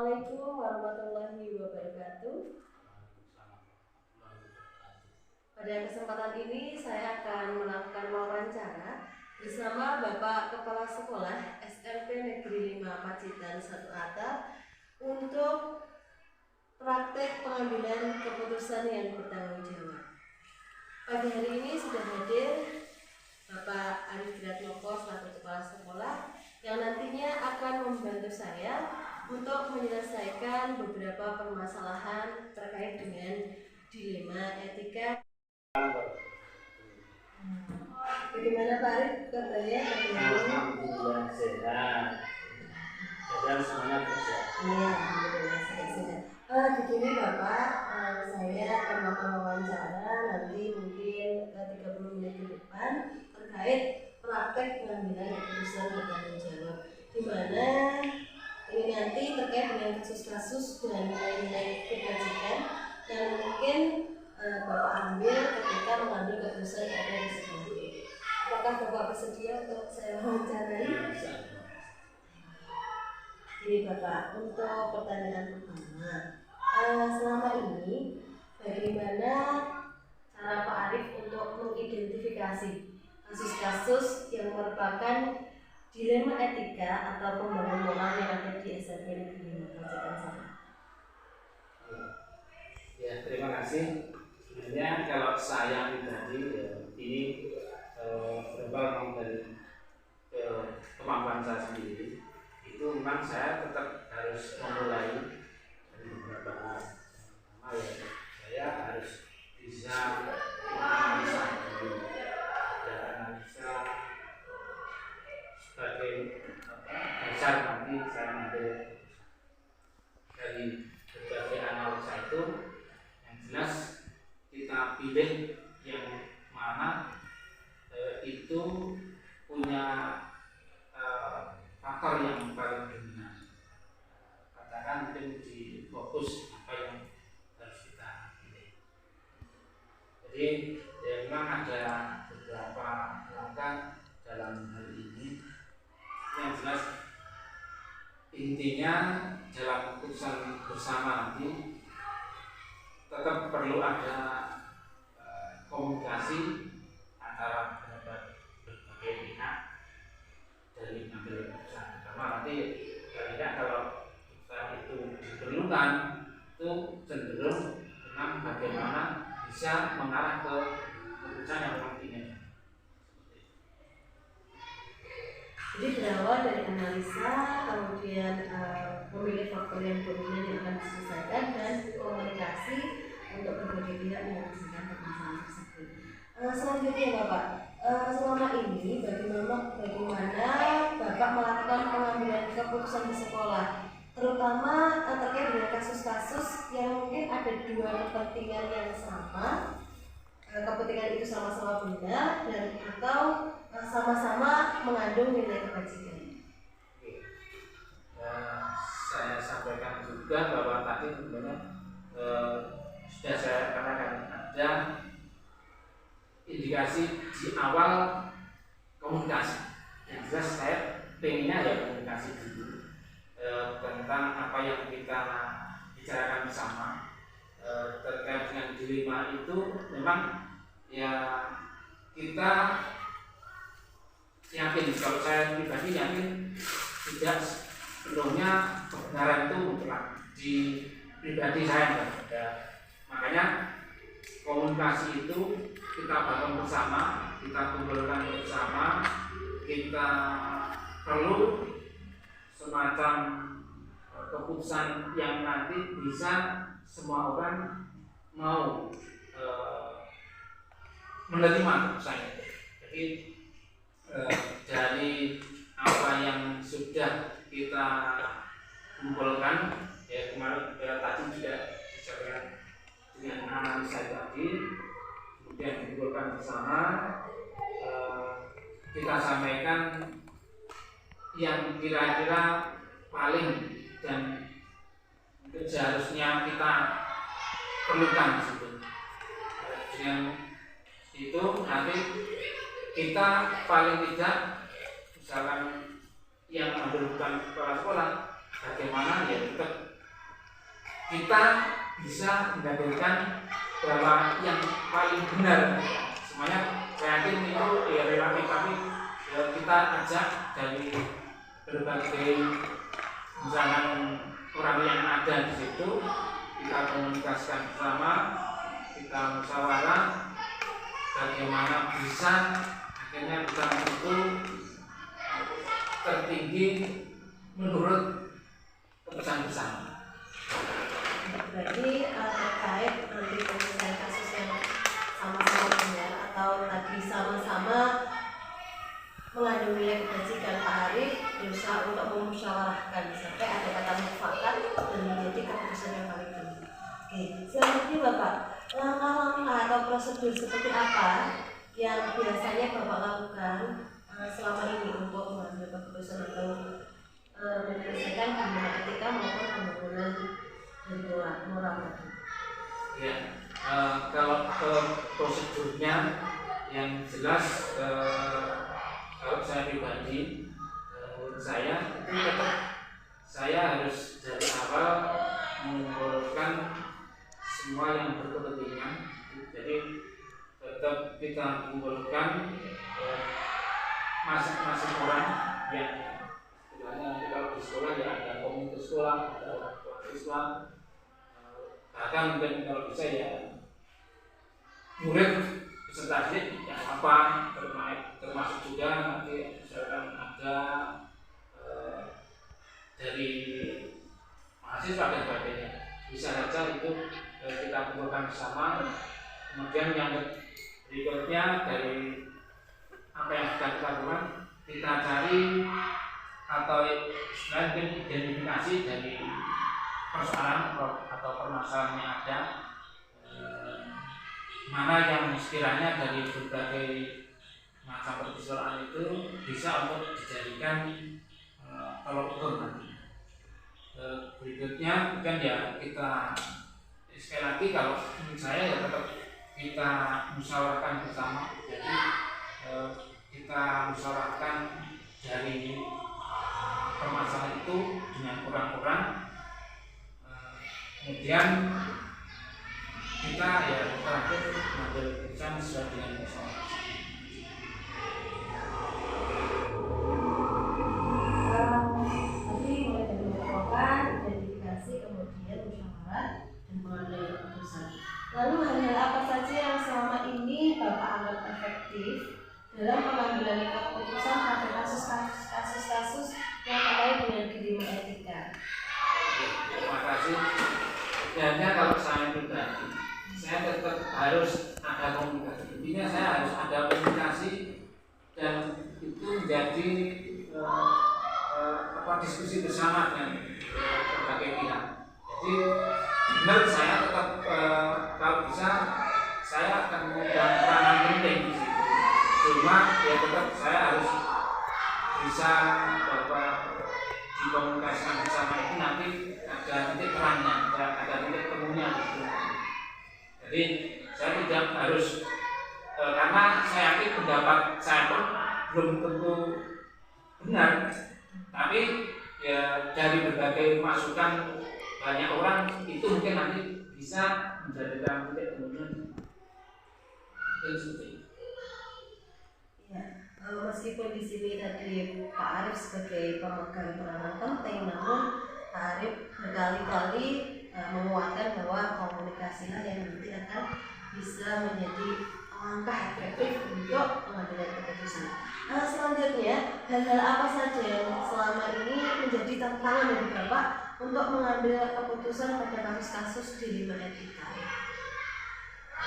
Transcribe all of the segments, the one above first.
Assalamualaikum warahmatullahi wabarakatuh. Pada kesempatan ini saya akan melakukan wawancara bersama Bapak Kepala Sekolah SMP Negeri 5 Pacitan 1 Atap untuk praktek pengambilan keputusan yang bertanggung jawab. Pada hari ini sudah hadir Bapak Arif Wiratmoko selaku Kepala Sekolah yang nantinya akan membantu saya untuk menyelesaikan beberapa permasalahan terkait dengan dilema etika. Bagaimana Pak Arif kabarnya? Alhamdulillah sehat. Dan semuanya kerja. Iya, alhamdulillah sehat. Begini Bapak, saya akan melakukan wawancara nanti mungkin 30 menit ke depan terkait praktek pengambilan keputusan bertanggung jawab, di mana ini nanti terkait dengan kasus-kasus dan nilai-nilai kebajikan yang mungkin Bapak ambil ketika mengambil keputusan yang ada di sekolah. Apakah Bapak bersedia untuk saya wawancarai? Jadi Bapak, untuk pertanyaan pertama, selama ini bagaimana cara Pak Arif untuk mengidentifikasi kasus-kasus yang merupakan dilema etika atau pembangunan moral yang ada di SMP Negeri 5 Pacitan 1? Ya, terima kasih. Sebenarnya kalau saya pribadi ini berbalik dari kemampuan saya sendiri, itu memang saya tetap harus memulai dari beberapa hal. Pertama saya harus bisa menganalisa dulu, dan analisa sebagai dasar nanti saya mengambil. di fokus apa yang harus kita pilih. Jadi ya memang ada beberapa langkah dalam hal ini. Yang jelas intinya dalam keputusan bersama nanti tetap perlu ada komunikasi antara berbagai pihak dari mengambil keputusan. Karena nanti tidak kalau keputusan itu diperlukan itu cenderung memang bagaimana bisa mengarah ke keputusan yang memang ingin. Jadi berawal dari analisa, kemudian memilih faktor yang dominan yang akan diselesaikan, dan komunikasi untuk berbagai pihak menyelesaikan permasalahan tersebut. Selanjutnya Bapak, selama ini bagaimana Bapak melakukan pengambilan keputusan di sekolah, terutama terkait dengan kasus-kasus yang mungkin ada dua kepentingan yang sama, kepentingan itu sama-sama benar dan atau sama-sama mengandung nilai kebajikan. Saya sampaikan juga bahwa tadi sebenarnya sudah saya katakan ada indikasi di awal komunikasi. Yang jelas saya pengennya ya komunikasi dulu tentang apa yang kita bicarakan bersama terkait dengan dilema itu. Memang ya kita yakin, kalau saya pribadi yakin tidak sepenuhnya kebenaran itu mutlak di pribadi saya. Makanya komunikasi itu kita bangun bersama, kita kumpulkan bersama, kita perlu semacam keputusan yang nanti bisa semua orang mau menerima keputusan itu. Jadi dari apa yang sudah kita kumpulkan ya kemarin tadi juga disampaikan dengan analisa tadi, kemudian dikumpulkan bersama, kita sampaikan yang kira-kira paling dan seharusnya kita perlukan di situ. Dengan itu nanti kita paling tidak misalkan yang menentukan kepala sekolah bagaimana ya tetap kita bisa menghadirkan bahwa yang paling benar. Semuanya saya yakin itu ya relatif, tapi ya kita ajak dari berbagai misalkan orang yang ada di situ, kita komunikasikan bersama, kita musyawarah bagaimana bisa akhirnya bersama itu tertinggi menurut keputusan bersama. Berarti terkait nanti penyelesaian kasus yang sama-sama benar atau tadi sama-sama mengandung nilai kebajikan, Pak Arif berusaha untuk memusyawarahkan sampai ada kata mufakat dan menjadi keputusan yang paling benar. Oke, selanjutnya Bapak, langkah-langkah atau prosedur seperti apa yang biasanya Bapak lakukan selama ini untuk mengambil keputusan atau menyelesaikan hubungan etika maupun pembangunan dari moral tadi? Ya, kalau prosedurnya yang jelas kalau saya pribadi menurut saya itu tetap saya harus dari awal mengumpulkan semua yang berkepentingan. Jadi tetap kita kumpulkan masing-masing orang yang sebenarnya kalau di sekolah ya ada komunitas sekolah, ada orang tua siswa, bahkan mungkin kalau bisa ya murid peserta didik yang apa termasuk juga nanti misalkan ada dari mahasiswa dan sebagainya, bisa saja itu kita kumpulkan bersama. Kemudian yang berikutnya dari apa yang sudah kita lakukan, kita cari atau mungkin identifikasi dari persoalan atau permasalahan yang ada, mana yang sekiranya dari berbagai macam persoalan itu bisa untuk dijadikan tolok ukur nanti. berikutnya kan ya kita sekali lagi kalau menurut saya ya tetap kita musyawarahkan bersama. Jadi kita musyawarahkan dari permasalahan itu dengan orang-orang, kemudian kita ya terakhir mengambil keputusan sesuai dengan musyawarah. Tadi mulai dari melakukan identifikasi, kemudian musyawarah dan pengambilan keputusan. Lalu hal-hal apa saja yang selama ini Bapak anggap efektif dalam pengambilan keputusan pada kasus-kasus yang terkait dengan dilema etika? Terima kasih. Sebenarnya kalau saya pribadi, saya tetap harus ada komunikasi. Intinya saya harus ada komunikasi dan itu menjadi diskusi bersama dengan berbagai pihak. Jadi benar saya tetap kalau bisa saya akan memegang peranan penting di situ. Cuma ya tetap saya harus bisa bahwa dikomunikasikan bersama itu nanti ada titik terangnya, ada titik temunya gitu. Jadi saya tidak harus karena saya yakin pendapat saya pun belum tentu benar, tapi ya dari berbagai masukan banyak orang itu mungkin nanti bisa menjadikan titik temunya. Ya, meskipun di sini tadi Pak Arief sebagai pemegang peranan penting, namun Pak Arief berkali-kali menguatkan bahwa komunikasilah yang nanti akan bisa menjadi langkah efektif untuk pengambilan keputusan. Selanjutnya, hal-hal apa saja yang selama ini menjadi tantangan dari Bapak untuk mengambil keputusan pada kasus-kasus dilema etika?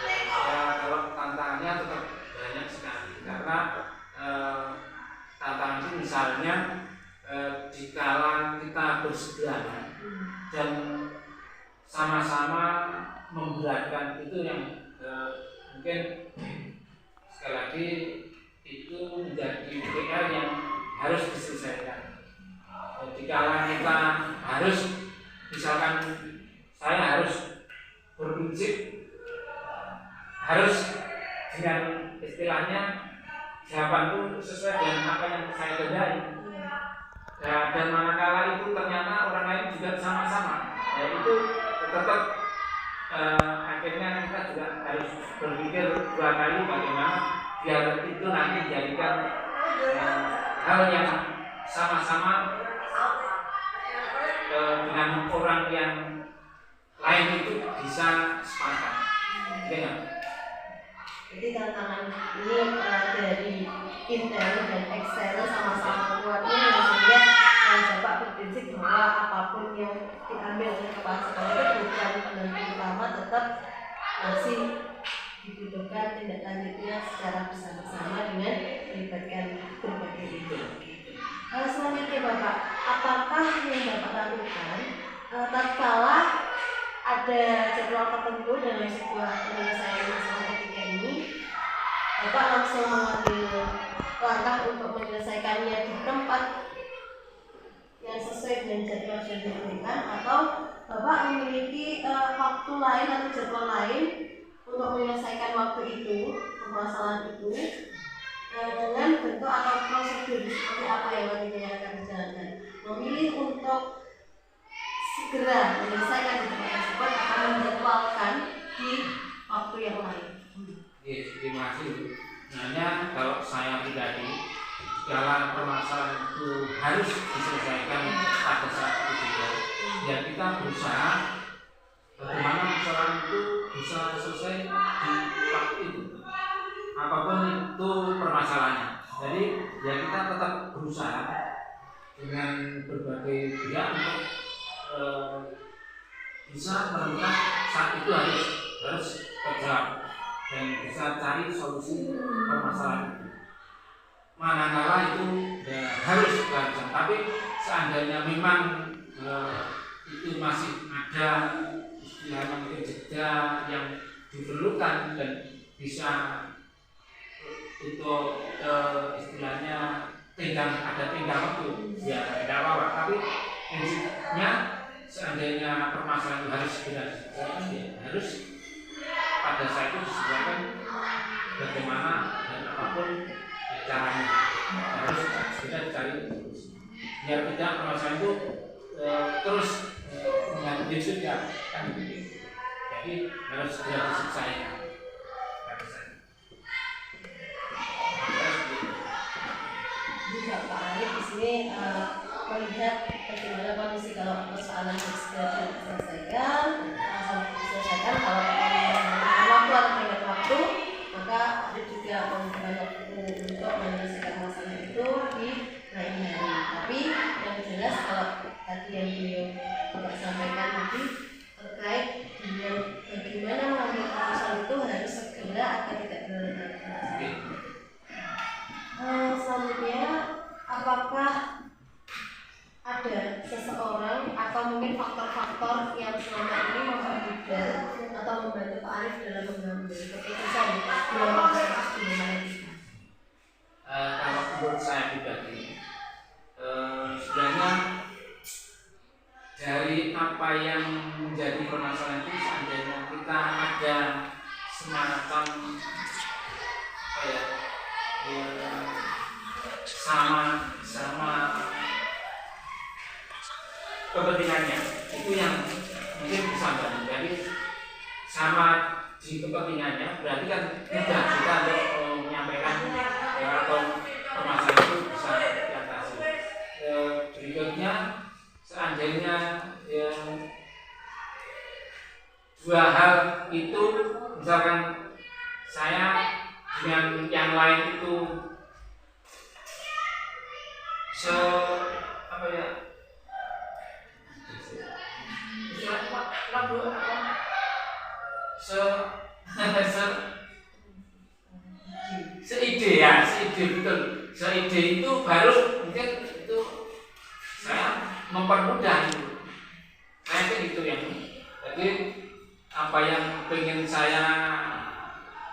Ya, kalau tantangannya tetap banyak sekali karena tantangan itu misalnya dikala kita berseberangan dan sama-sama memberatkan itu yang mungkin sekali lagi itu menjadi PR yang harus diselesaikan. Dikala kita harus misalkan saya harus berprinsip harus dengan istilahnya jawabanku sesuai dengan apa yang saya kehendaki. Dan manakala itu ternyata orang lain juga sama-sama, ya itu tetap akhirnya kita juga harus berpikir dua kali bagaimana biar itu nanti dijadikan hal yang sama-sama dengan orang yang lain itu bisa sepakat. Ya. Jadi tantangan ini dari internal dan eksternal sama-sama kuatnya, sehingga Bapak berprinsip bahwa apapun yang diambil oleh kepala sekolah itu bukan penentu utama, tetap masih dibutuhkan tindak lanjutnya secara bersama-sama dengan melibatkan berbagai pihak. Selanjutnya Bapak, apakah yang Bapak lakukan tatkala ada jadwal tertentu dalam sebuah penyelesaian masalah etika ini, Bapak langsung mengambil langkah untuk menyelesaikannya di tempat yang sesuai dengan jadwal yang diberikan, atau Bapak memiliki waktu lain atau jadwal lain untuk menyelesaikan waktu itu, permasalahan itu, dengan bentuk atau prosedur seperti apa yang nantinya akan dijalankan. Memilih untuk segera menyelesaikan di tempat tersebut akan menjadwalkan di waktu yang lain. Terima kasih. Sebenarnya kalau saya pribadi, segala permasalahan itu harus diselesaikan pada saat itu juga. Ya kita berusaha bagaimana permasalahan itu bisa selesai di waktu itu. Apapun itu permasalahannya. Jadi ya kita tetap berusaha dengan berbagai pihak untuk bisa menemukan saat itu harus terjawab dan bisa cari solusi permasalahan itu. Manakala itu ya, harus dilakukan, tapi seandainya memang itu masih ada istilahnya mungkin jeda yang diperlukan dan bisa untuk istilahnya ada tinggal waktu, ya tidak apa-apa. Tapi prinsipnya seandainya permasalahan itu harus segera diselesaikan, ya harus pada saat itu diselesaikan bagaimana dan apapun caranya, harus segera dicari solusi. Biar tidak permasalahan itu terus menjadi sudah kan begitu. Jadi harus segera diselesaikan. Juga Pak Arif di sini melihat bagaimana kondisi kalau persoalan segera diselesaikan, langsung diselesaikan. Kalau membutuhkan waktu atau banyak waktu, maka Arif juga membutuhkan waktu untuk menyelesaikan masalah itu di lain hari. Tapi yang jelas kalau tadi yang beliau Bapak sampaikan tadi terkait dengan bagaimana mengambil keputusan itu harus segera agar tidak berlarut-larut. Selanjutnya, apakah ada seseorang atau mungkin faktor-faktor yang selama ini mempermudah atau membantu Pak Arif dalam mengambil keputusan dalam kasus di mana kita? Kalau menurut saya pribadi, sebenarnya dari apa yang menjadi permasalahan itu, seandainya kita ada semacam sama kepentingannya, itu yang mungkin bisa bantu. Jadi sama di kepentingannya, berarti kan mudah kita untuk menyampaikan atau permasalahan itu bisa diatasi. Berikutnya, seandainya dua hal itu, misalkan saya dengan yang lain itu seide itu baru mungkin itu saya mempermudah itu. Saya itu yang jadi apa yang ingin saya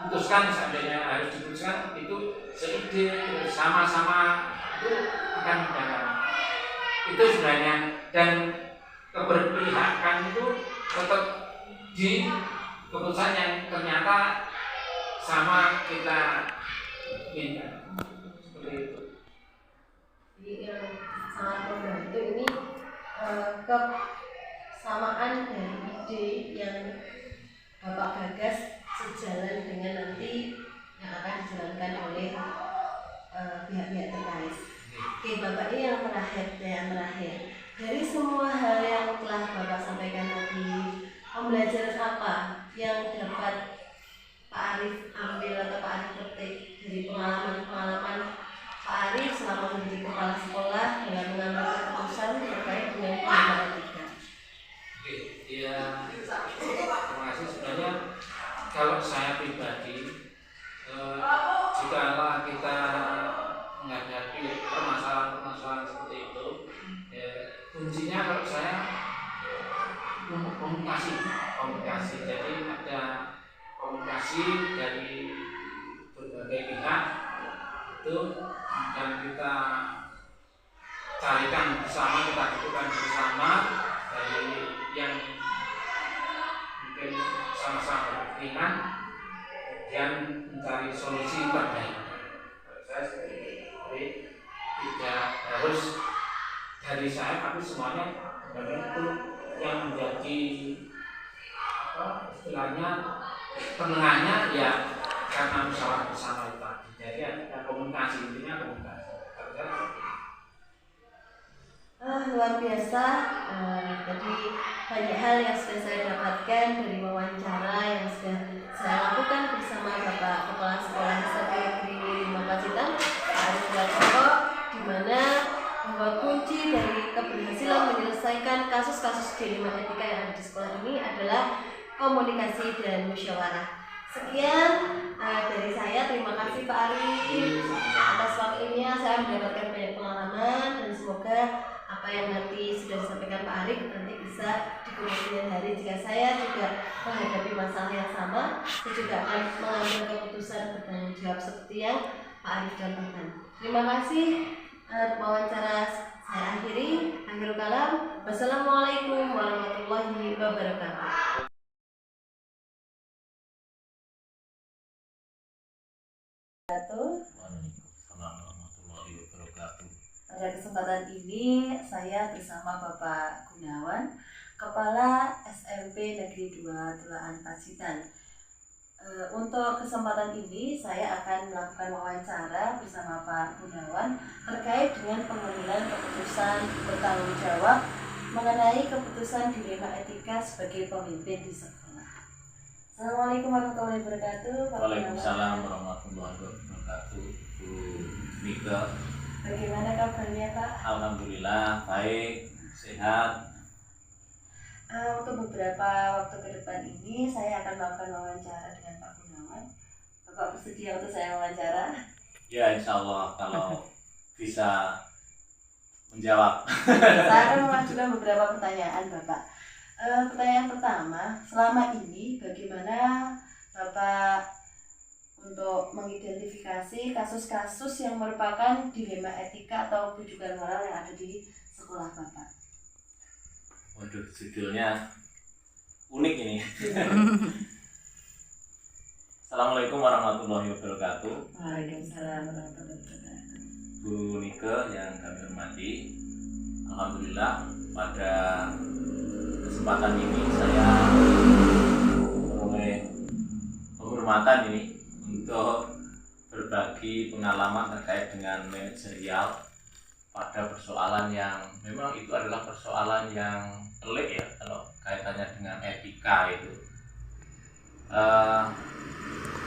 putuskan, seandainya harus diputuskan itu seide sama-sama itu akan memudahkan. Itu sebenarnya, dan keberpihakan itu tetap di keputusan yang ternyata sama kita inginkan. Seperti itu. Jadi yang sangat membantu ini kesamaan dari ide yang Bapak gagas sejalan dengan nanti yang akan dijalankan oleh pihak-pihak terkait. Oke, Bapak, ini yang terakhir. Dari semua hal yang telah Bapak sampaikan tadi, pembelajaran apa yang dapat Pak Arif ambil atau Pak Arif petik dari pengalaman Pak Arif selama menjadi kepala sekolah dalam mengambil keputusan terkait dengan pendidikan etika? Oke, ya, terima kasih. Sebenarnya kalau saya pribadi, jika kita menghadapi permasalahan seperti itu, ya, kuncinya kalau saya komunikasi. Jadi ada komunikasi dari berbagai pihak itu, dan kita carikan bersama, kita butuhkan bersama dari yang mungkin sama-sama berkepentingan, kemudian mencari solusi terbaik. Saya jadi tidak harus dari saya, tapi semuanya benar itu yang menjadi istilahnya penengahnya, ya karena musyawarah bersama itu tadi. Jadi ada komunikasi, intinya komunikasi. Luar biasa. Jadi banyak hal yang sudah saya dapatkan dari wawancara yang sudah saya lakukan bersama Bapak Kepala Sekolah SMP Negeri 5 Pacitan, Pak Arif Sudarsono, di mana bahwa kunci dari keberhasilan menyelesaikan kasus-kasus dilema etika yang ada di sekolah ini adalah komunikasi dan musyawarah. Sekian dari saya. Terima kasih Pak Arif atas waktunya. Saya mendapatkan banyak pengalaman, dan semoga apa yang nanti sudah disampaikan Pak Arif nanti bisa di kemudian hari, jika saya juga menghadapi masalah yang sama, saya juga akan mengambil keputusan bertanggung jawab seperti yang Pak Arif contohkan. Terima kasih wawancara Saya akhiri, akhirul kalam. Wassalamualaikum warahmatullahi wabarakatuh. Waalaikumsalam warahmatullahi wabarakatuh. Pada kesempatan ini saya bersama Bapak Gunawan, Kepala SMP Negeri 2 Tulaan Pacitan. Untuk kesempatan ini saya akan melakukan wawancara bersama Pak Gunawan terkait dengan pengambilan keputusan bertanggung jawab mengenai keputusan dilema etika sebagai pemimpin di sekolah. Assalamualaikum warahmatullahi wabarakatuh. Pak Waalaikumsalam Gunawan. warahmatullahi wabarakatuh. Bu Mika, Bagaimana kabarnya Pak? alhamdulillah baik, sehat. Untuk beberapa waktu ke depan ini saya akan melakukan wawancara dengan Pak Gunawan. Bapak bersedia untuk saya wawancara? Ya insya Allah kalau bisa menjawab. Saya akan mengajukan beberapa pertanyaan Bapak. Pertanyaan pertama, selama ini bagaimana Bapak untuk mengidentifikasi kasus-kasus yang merupakan dilema etika atau bujukan moral yang ada di sekolah Bapak? Waduh, judulnya unik ini. Assalamualaikum warahmatullahi wabarakatuh. Waalaikumsalam warahmatullahi wabarakatuh. Bu Nike yang kami hormati, alhamdulillah pada kesempatan ini saya memperoleh penghormatan ini untuk berbagi pengalaman terkait dengan manajerial pada persoalan yang memang itu adalah persoalan yang pelik ya kalau kaitannya dengan etika itu.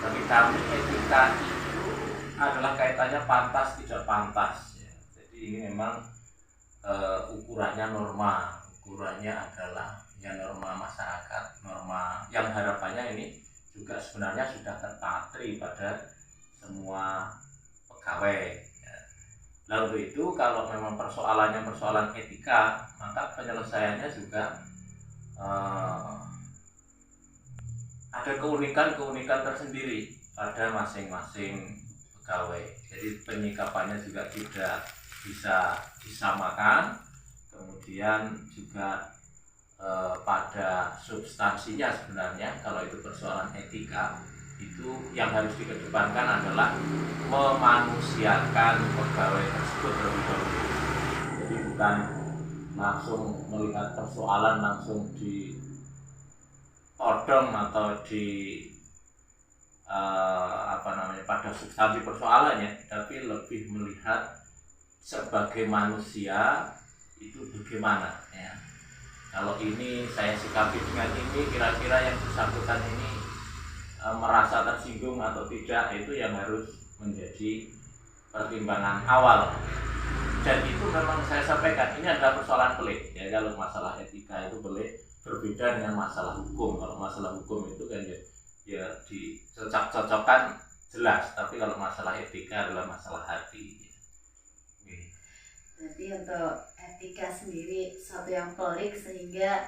Bagi kami etika itu adalah kaitannya pantas tidak pantas ya. Jadi ini memang ukurannya ukurannya adalah ya norma masyarakat, norma yang harapannya ini juga sebenarnya sudah terpatri pada semua pegawai ya. Lalu itu kalau memang persoalannya persoalan etika, maka penyelesaiannya juga ada keunikan-keunikan tersendiri pada masing-masing pegawai. Jadi penyikapannya juga tidak bisa disamakan. Kemudian juga pada substansinya sebenarnya kalau itu persoalan etika itu yang harus dikedepankan adalah memanusiakan pegawai tersebut terlebih dahulu. Jadi bukan langsung melihat persoalan langsung ditodong atau pada substansi persoalannya, tapi lebih melihat sebagai manusia itu bagaimana ya. Kalau ini saya sikapi dengan ini, kira-kira yang bersangkutan ini merasa tersinggung atau tidak, itu yang harus menjadi pertimbangan awal. Dan itu memang saya sampaikan, ini adalah persoalan pelik ya. Kalau masalah etika itu pelik, berbeda dengan masalah hukum. Kalau masalah hukum itu kan ya dicocok-cocokkan jelas, tapi kalau masalah etika adalah masalah hati. Jadi untuk etika sendiri sesuatu yang pelik, sehingga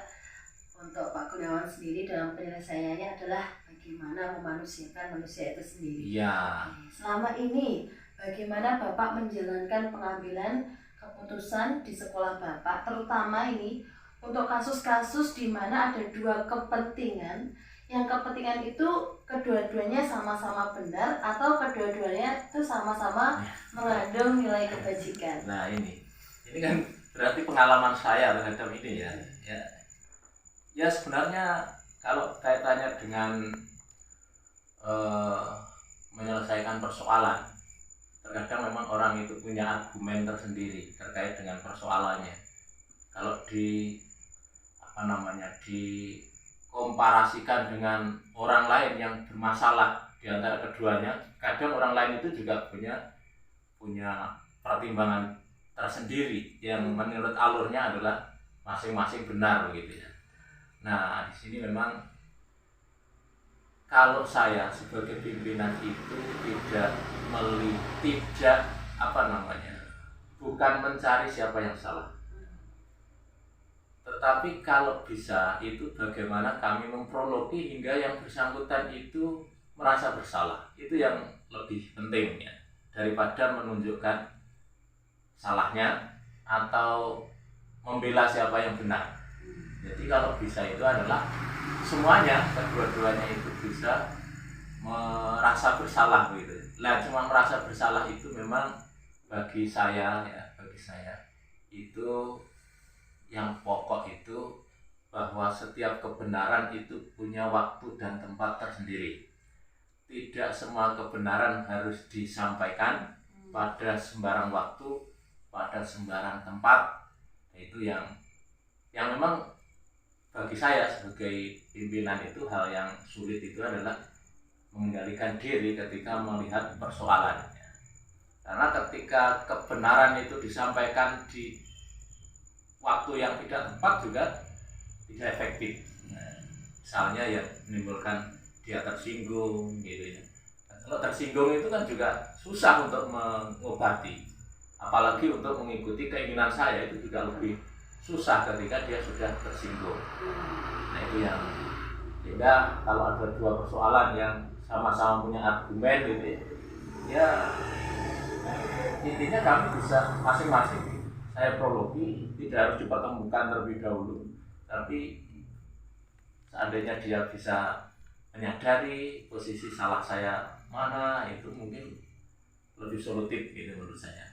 untuk Pak Gunawan sendiri dalam penyelesaiannya adalah bagaimana memanusiakan manusia itu sendiri. Iya. Selama ini bagaimana Bapak menjalankan pengambilan keputusan di sekolah Bapak, terutama ini untuk kasus-kasus di mana ada dua kepentingan, yang kepentingan itu kedua-duanya sama-sama benar atau kedua-duanya itu sama-sama mengandung nilai kebajikan. Nah ini kan berarti pengalaman saya terhadap ini ya. Ya sebenarnya kalau kaitannya dengan menyelesaikan persoalan, terkadang memang orang itu punya argumen tersendiri terkait dengan persoalannya. Kalau dikomparasikan dengan orang lain yang bermasalah di antara keduanya, kadang orang lain itu juga punya pertimbangan tersendiri yang menurut alurnya adalah masing-masing benar begitu ya. Nah, di sini memang kalau saya sebagai pimpinan itu bukan mencari siapa yang salah. Tetapi kalau bisa itu bagaimana kami memprologi hingga yang bersangkutan itu merasa bersalah. Itu yang lebih penting ya, daripada menunjukkan salahnya atau membela siapa yang benar. Jadi kalau bisa itu adalah semuanya, kedua-duanya itu bisa merasa bersalah gitu. Nah, cuma merasa bersalah itu memang bagi saya itu yang pokok itu bahwa setiap kebenaran itu punya waktu dan tempat tersendiri. Tidak semua kebenaran harus disampaikan pada sembarang waktu, pada sembarang tempat. Itu yang memang bagi saya sebagai pimpinan itu hal yang sulit itu adalah mengendalikan diri ketika melihat persoalan. Karena ketika kebenaran itu disampaikan di waktu yang tidak tepat juga tidak efektif. Misalnya ya menimbulkan dia tersinggung gitu ya. Kalau tersinggung itu kan juga susah untuk mengobati. Apalagi untuk mengikuti keinginan saya itu juga lebih susah ketika dia sudah tersinggung. Nah itu yang sehingga kalau ada dua persoalan yang sama-sama punya argumen gitu ya intinya kami bisa masing-masing, saya prologi tidak harus dipertemukan terlebih dahulu, tapi seandainya dia bisa menyadari posisi salah saya mana, itu mungkin lebih solutif gitu menurut saya.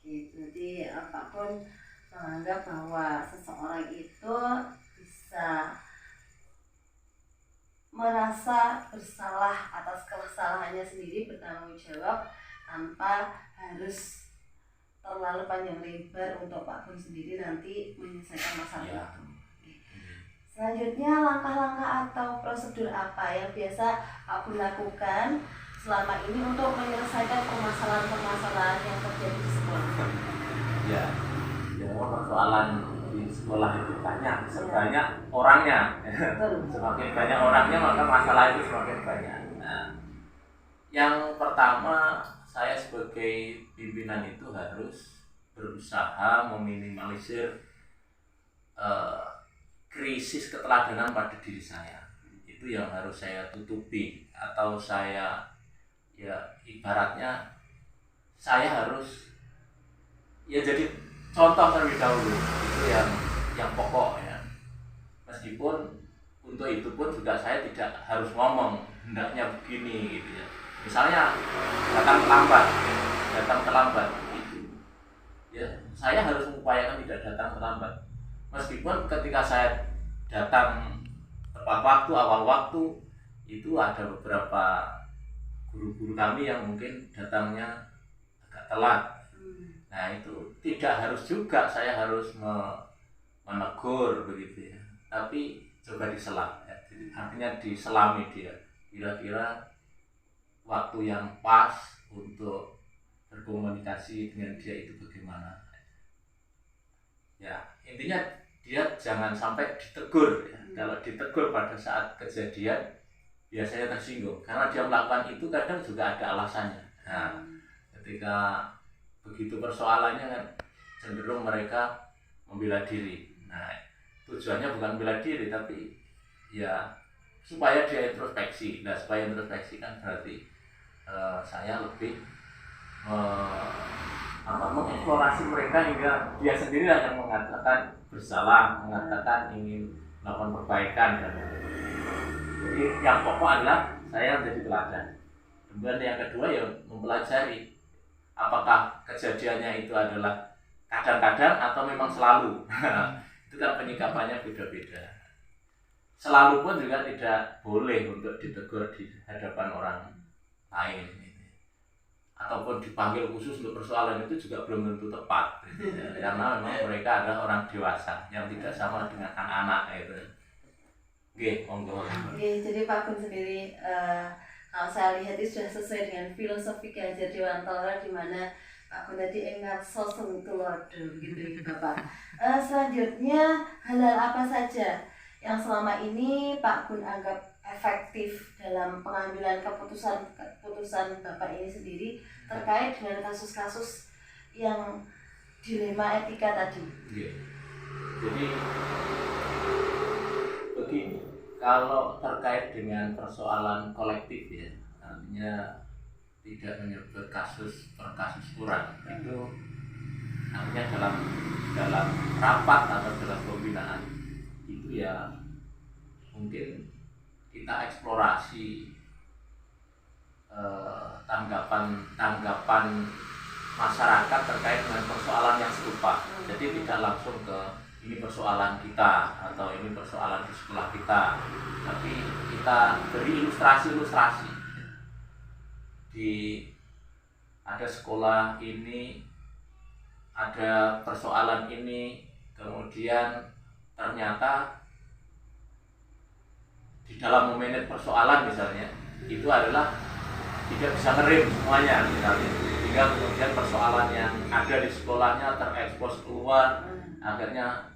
Jadi apapun menganggap bahwa seseorang itu bisa merasa bersalah atas kesalahannya sendiri, bertanggung jawab tanpa harus terlalu panjang lebar untuk Pak Gun sendiri nanti menyelesaikan masalah itu. Selanjutnya, langkah-langkah atau prosedur apa yang biasa Pak Gun lakukan selama ini untuk menyelesaikan permasalahan-permasalahan yang terjadi di sekolah? Ya persoalan di sekolah itu banyak, sebanyak orangnya. Semakin banyak orangnya maka masalah itu semakin banyak. Nah, yang pertama saya sebagai pimpinan itu harus berusaha meminimalisir krisis keteladanan pada diri saya. Itu yang harus saya tutupi, atau saya ya ibaratnya saya harus ya jadi contoh terlebih dahulu. Itu yang pokok ya. Meskipun untuk itu pun juga saya tidak harus ngomong hendaknya begini gitu ya. Misalnya datang terlambat itu ya saya harus mengupayakan tidak datang terlambat. Meskipun ketika saya datang tepat waktu, awal waktu, itu ada beberapa guru-guru kami yang mungkin datangnya agak telat. Nah itu tidak harus juga saya harus menegur begitu ya, tapi coba disela ya. Artinya diselami dia, kira-kira waktu yang pas untuk berkomunikasi dengan dia itu bagaimana ya. Intinya dia jangan sampai ditegur ya. Kalau ditegur pada saat kejadian biasanya tersinggung, karena dia melakukan itu kadang juga ada alasannya. Nah ketika begitu persoalannya kan cenderung mereka membela diri. Nah tujuannya bukan membela diri, tapi ya supaya dia introspeksi. Nah supaya introspeksi kan berarti saya lebih mengeksplorasi mereka hingga dia sendiri yang mengatakan bersalah, mengatakan ingin melakukan perbaikan. Jadi yang pokok adalah saya menjadi teladan. Kemudian yang kedua ya mempelajari apakah kejadiannya itu adalah kadang-kadang atau memang selalu. Itu kan penyikapannya beda-beda. Selalu pun juga tidak boleh untuk ditegur di hadapan orang lain. Ataupun dipanggil khusus untuk persoalan itu juga belum tentu tepat. Karena memang mereka adalah orang dewasa yang tidak sama dengan anak-anak itu. Oke, monggo. Oke, jadi Pak Gun sendiri kalau saya lihat itu sudah sesuai dengan filosofi Ki Hajar Dewantara, di mana Pak Gun tadi ingat soseng tulodo gitu Bapak. Selanjutnya, hal-hal apa saja yang selama ini Pak Gun anggap efektif dalam pengambilan keputusan Bapak ini sendiri terkait dengan kasus-kasus yang dilema etika tadi? Jadi begini, kalau terkait dengan persoalan kolektif ya, artinya tidak menyebut kasus per kasus kurang, itu artinya dalam rapat atau dalam pembinaan itu ya mungkin kita eksplorasi tanggapan masyarakat terkait dengan persoalan yang serupa. Jadi tidak langsung ke ini persoalan kita atau ini persoalan di sekolah kita, tapi kita beri ilustrasi di ada sekolah ini ada persoalan ini, kemudian ternyata di dalam memanage persoalan misalnya itu adalah tidak bisa ngerem semuanya misalnya, sehingga kemudian persoalan yang ada di sekolahnya terekspos keluar, akhirnya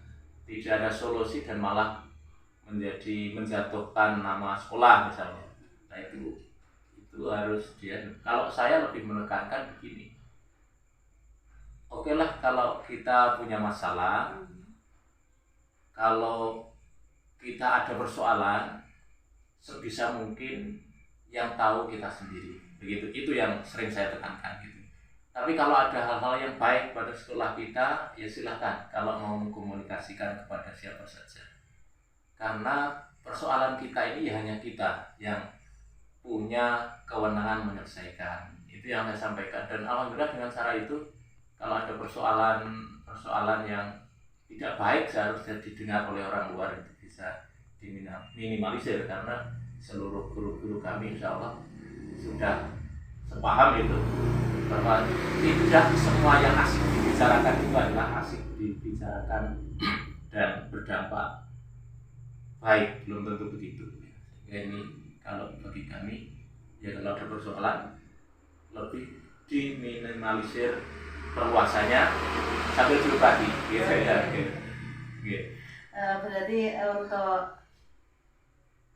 tidak ada solusi dan malah menjatuhkan nama sekolah misalnya. Nah itu harus dia. Kalau saya lebih menekankan begini, oke lah kalau kita punya masalah, kalau kita ada persoalan, sebisa mungkin yang tahu kita sendiri, begitu. Itu yang sering saya tekankan gitu. Tapi kalau ada hal-hal yang baik pada sekolah kita, ya silahkan kalau mau mengkomunikasikan kepada siapa saja. Karena persoalan kita ini ya hanya kita yang punya kewenangan menyelesaikan. Itu yang saya sampaikan. Dan alhamdulillah dengan cara itu, kalau ada persoalan yang tidak baik seharusnya didengar oleh orang luar, itu bisa diminimalisir, karena seluruh guru-guru kami insya Allah sudah sepaham itu bahwa tidak semua yang asik dibicarakan itu adalah asik dibicarakan dan berdampak baik, belum tentu begitu. Ya, ini kalau bagi kami ya kalau ada persoalan lebih diminimalisir perluasannya sambil diobati gitu ya. Berarti untuk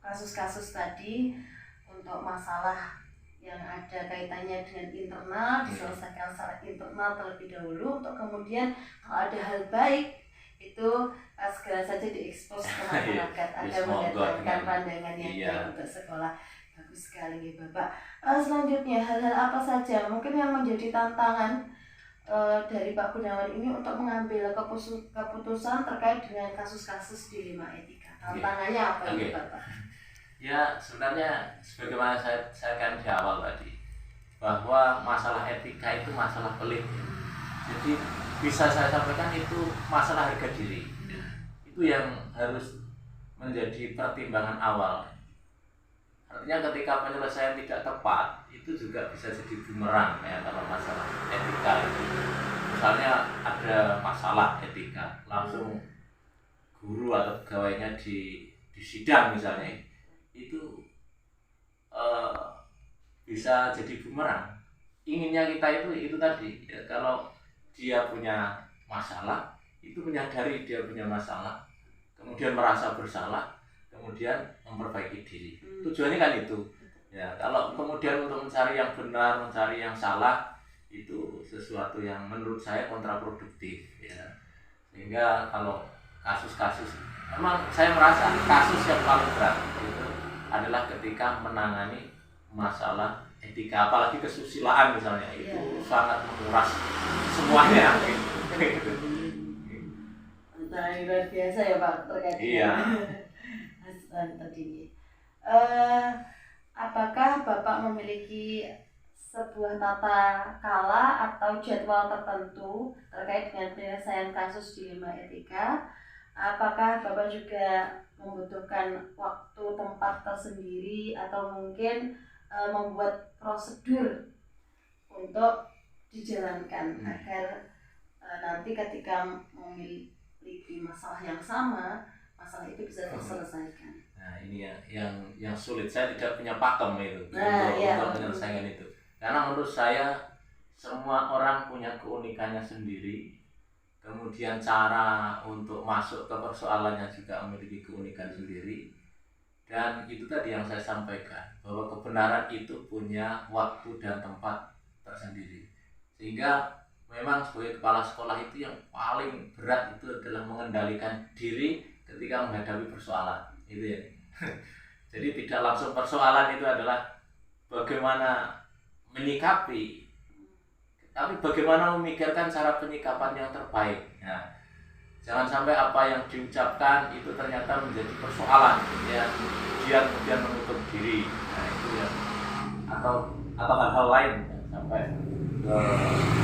kasus-kasus tadi, untuk masalah yang ada kaitannya dengan internal diselesaikan secara internal terlebih dahulu, untuk kemudian kalau ada hal baik itu segera saja diekspos ke masyarakat agar mendatangkan pandangan yang baik untuk sekolah. Bagus sekali ya Bapak. Selanjutnya hal-hal apa saja mungkin yang menjadi tantangan dari Pak Gunawan ini untuk mengambil keputusan terkait dengan kasus-kasus dilema etika? Tantangannya apa ini Bapak? Ya sebenarnya sebagaimana saya kan di awal tadi, bahwa masalah etika itu masalah pelik. Jadi bisa saya sampaikan itu masalah harga diri. Itu yang harus menjadi pertimbangan awal. Artinya ketika penyelesaian tidak tepat itu juga bisa jadi bumerang ya kalau masalah etika itu. Misalnya ada masalah etika, langsung guru atau pegawainya di sidang misalnya, itu bisa jadi bumerang. Inginnya kita itu tadi ya, kalau dia punya masalah itu menyadari dia punya masalah, kemudian merasa bersalah, kemudian memperbaiki diri. Tujuannya kan itu ya. Kalau kemudian untuk mencari yang benar, mencari yang salah, itu sesuatu yang menurut saya kontraproduktif ya. Sehingga kalau kasus-kasus, memang saya merasa kasus yang paling berat itu adalah ketika menangani masalah etika, apalagi kesusilaan misalnya, itu sangat menguras semuanya. Nah, luar biasa ya Pak terkait tadi. Apakah Bapak memiliki sebuah tata kala atau jadwal tertentu terkait dengan penyelesaian kasus dilema etika? Apakah Bapak juga membutuhkan waktu tempat tersendiri atau mungkin membuat prosedur untuk dijalankan agar nanti ketika memiliki masalah yang sama, masalah itu bisa terselesaikan? Nah ini yang sulit, saya tidak punya pakem itu untuk menyelesaikan itu. Karena menurut saya semua orang punya keunikannya sendiri, kemudian cara untuk masuk ke persoalannya juga memiliki keunikan sendiri. Dan itu tadi yang saya sampaikan, bahwa kebenaran itu punya waktu dan tempat tersendiri. Sehingga memang sebagai kepala sekolah itu yang paling berat itu adalah mengendalikan diri ketika menghadapi persoalan. Itu ya. Jadi tidak langsung persoalan itu adalah bagaimana menyikapi tapi bagaimana memikirkan cara penyikapan yang terbaik. Nah, jangan sampai apa yang diucapkan itu ternyata menjadi persoalan, ya dia kemudian menutup diri. Nah itu ya, atau hal-hal lain ya, sampai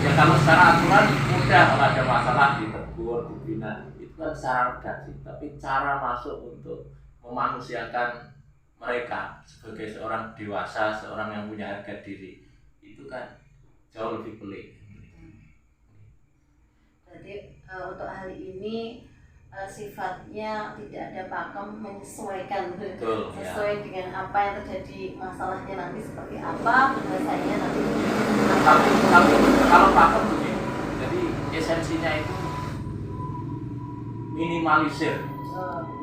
ya kalau secara aturan mudah, kalau ada masalah ditegur, dibina, itu kan secara redaksi. Tapi cara masuk untuk memanusiakan mereka sebagai seorang dewasa, seorang yang punya harga diri, itu kan jauh lebih pelik. Jadi untuk hari ini sifatnya tidak ada pakem, menyesuaikan Betul, sesuai ya. dengan apa yang terjadi, masalahnya nanti seperti apa, penyelesaiannya nanti. Tapi kalau pakem begini, jadi esensinya itu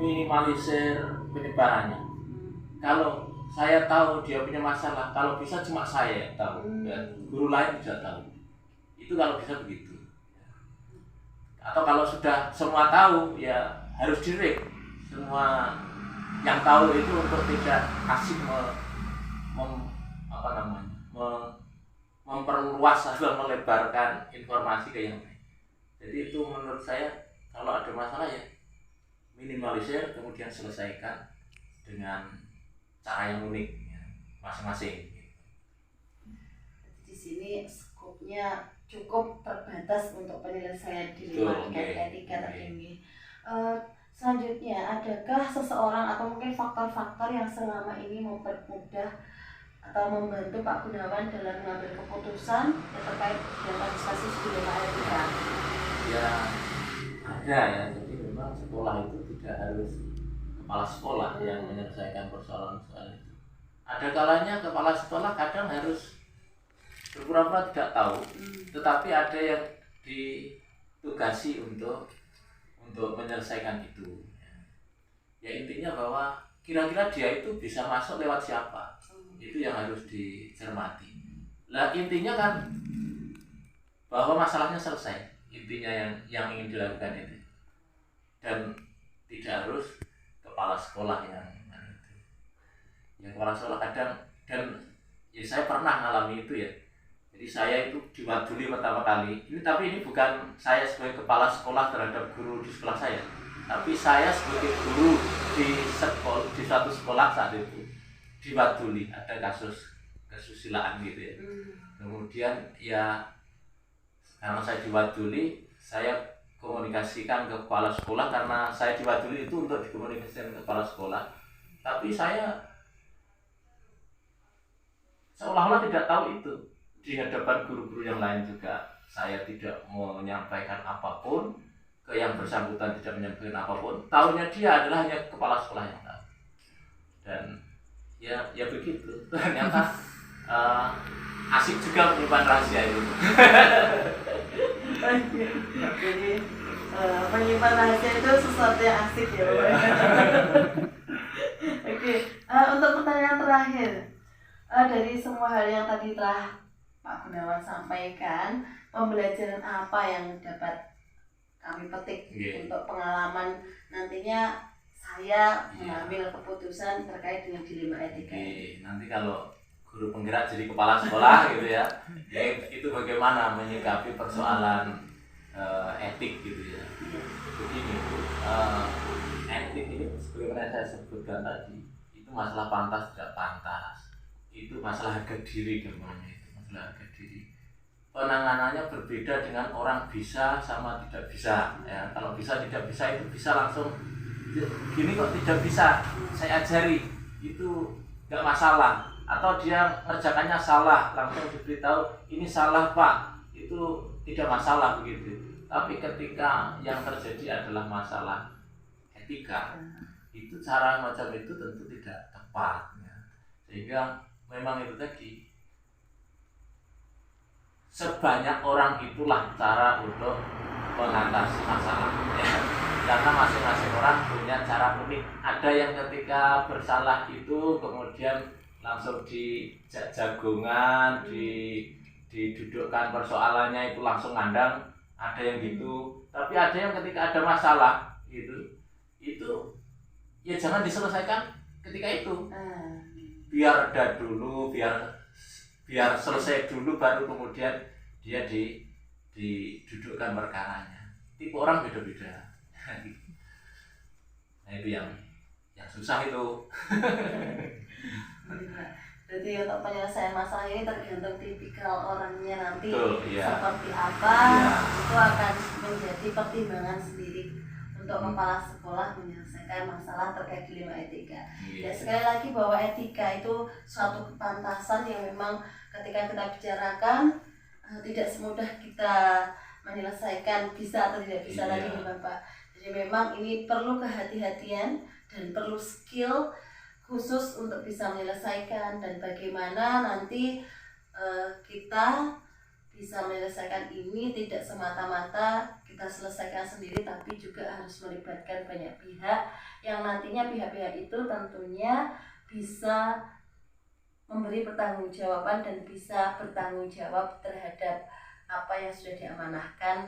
minimalisir penyebarannya. Kalau saya tahu dia punya masalah, kalau bisa cuma saya yang tahu, ya, guru lain tidak tahu. Itu kalau bisa begitu. Atau kalau sudah semua tahu, ya harus direk semua yang tahu itu untuk tidak asik memperluas atau melebarkan informasi ke yang lain. Jadi itu menurut saya kalau ada masalah ya minimalisir, kemudian selesaikan dengan cara yang unik ya, masing-masing. Di sini skupnya cukup terbatas untuk penyelesaian di Betul, etika tertinggi. Selanjutnya, adakah seseorang atau mungkin faktor-faktor yang selama ini mempermudah atau membantu Pak Gunawan dalam mengambil keputusan yang terkait dengan partisipasi dilema etika? Ya ada ya, jadi memang sekolah itu tidak harus kepala sekolah yang menyelesaikan persoalan-persoalan itu. Ada kalanya kepala sekolah kadang harus berpura-pura tidak tahu, tetapi ada yang ditugasi untuk menyelesaikan itu. Ya intinya bahwa kira-kira dia itu bisa masuk lewat siapa, itu yang harus dicermati. Lah intinya kan bahwa masalahnya selesai, intinya yang ingin dilakukan itu, dan tidak harus kepala sekolah yang itu. Yang kepala sekolah kadang, dan ya saya pernah mengalami itu ya. Jadi saya itu diwaduli pertama kali. Tapi ini bukan saya sebagai kepala sekolah terhadap guru di sekolah saya, tapi saya sebagai guru di suatu sekolah saat itu diwaduli, ada kasus kesusilaan gitu ya. Kemudian ya karena saya diwaduli, saya komunikasikan ke kepala sekolah, karena saya diwaduli itu untuk dikomunikasikan ke kepala sekolah. Tapi saya seolah-olah tidak tahu itu. Di hadapan guru-guru yang lain juga saya tidak menyampaikan apapun, ke yang bersangkutan tidak menyampaikan apapun. Tahunya dia adalah hanya kepala sekolah yang tahu. Dan ya begitu. Ternyata asik juga menyimpan rahasia itu. Jadi menyimpan rahasia itu sesuatu yang asik ya. Oke, untuk pertanyaan terakhir, dari semua hal yang tadi telah Pak Gunawan sampaikan, pembelajaran apa yang dapat kami petik untuk pengalaman nantinya saya mengambil keputusan terkait dengan dilema etika? Nanti kalau guru penggerak jadi kepala sekolah gitu ya, itu bagaimana menyikapi persoalan etik gitu ya. Begini, etik ini sebagaimana saya sebutkan tadi, itu masalah pantas tidak pantas, itu masalah harga diri namanya. Harga diri, penanganannya berbeda dengan orang bisa sama tidak bisa ya. Kalau bisa tidak bisa itu bisa langsung gini, kok tidak bisa saya ajari, itu nggak masalah. Atau dia ngerjakannya salah, langsung diberitahu ini salah Pak, itu tidak masalah begitu. Tapi ketika yang terjadi adalah masalah etika, itu cara macam itu tentu tidak tepat ya. Sehingga memang itu tadi, sebanyak orang itulah cara untuk mengatasi masalah ya. Karena masing-masing orang punya cara unik. Ada yang ketika bersalah itu kemudian langsung dijagongan, didudukkan persoalannya itu langsung ngandang, ada yang gitu. Tapi ada yang ketika ada masalah gitu, itu ya jangan diselesaikan ketika itu, biar reda dulu, biar selesai dulu, baru kemudian dia didudukkan perkaranya. Tipe orang beda-beda. Nah itu yang susah itu. Jadi untuk penyelesaian masalah ini tergantung tipikal orangnya nanti. Betul, iya. Seperti apa, Iya. itu akan menjadi pertimbangan sendiri untuk kepala sekolah menyelesaikan masalah terkait dilema etika. Ya sekali lagi bahwa etika itu suatu kepantasan yang memang ketika kita bicarakan tidak semudah kita menyelesaikan bisa atau tidak bisa lagi nih Bapak. Jadi memang ini perlu kehati-hatian dan perlu skill khusus untuk bisa menyelesaikan, dan bagaimana nanti kita bisa menyelesaikan ini tidak semata-mata kita selesaikan sendiri, tapi juga harus melibatkan banyak pihak yang nantinya pihak-pihak itu tentunya bisa memberi pertanggungjawaban dan bisa bertanggung jawab terhadap apa yang sudah diamanahkan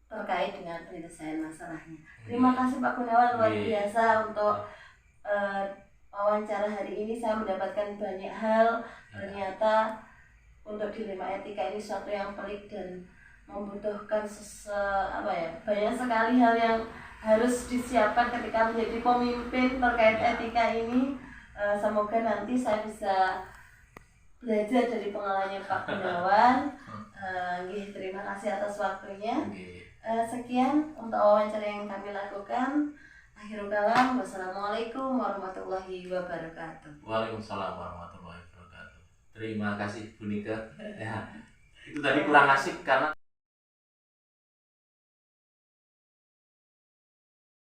terkait dengan penyelesaian masalahnya. Terima kasih Pak Gunawan, luar biasa untuk wawancara hari ini. Saya mendapatkan banyak hal. Ternyata untuk dilema etika ini suatu yang pelik dan membutuhkan banyak sekali hal yang harus disiapkan ketika menjadi pemimpin terkait etika ini. Semoga nanti saya bisa belajar dari pengalamannya Pak Gunawan. Terima kasih atas waktunya. Sekian untuk wawancara yang kami lakukan. Akhirul kalam, wassalamualaikum warahmatullahi wabarakatuh. Waalaikumsalam warahmatullahi wabarakatuh. Terima kasih Bu Nika. Ya, itu tadi kurang asik karena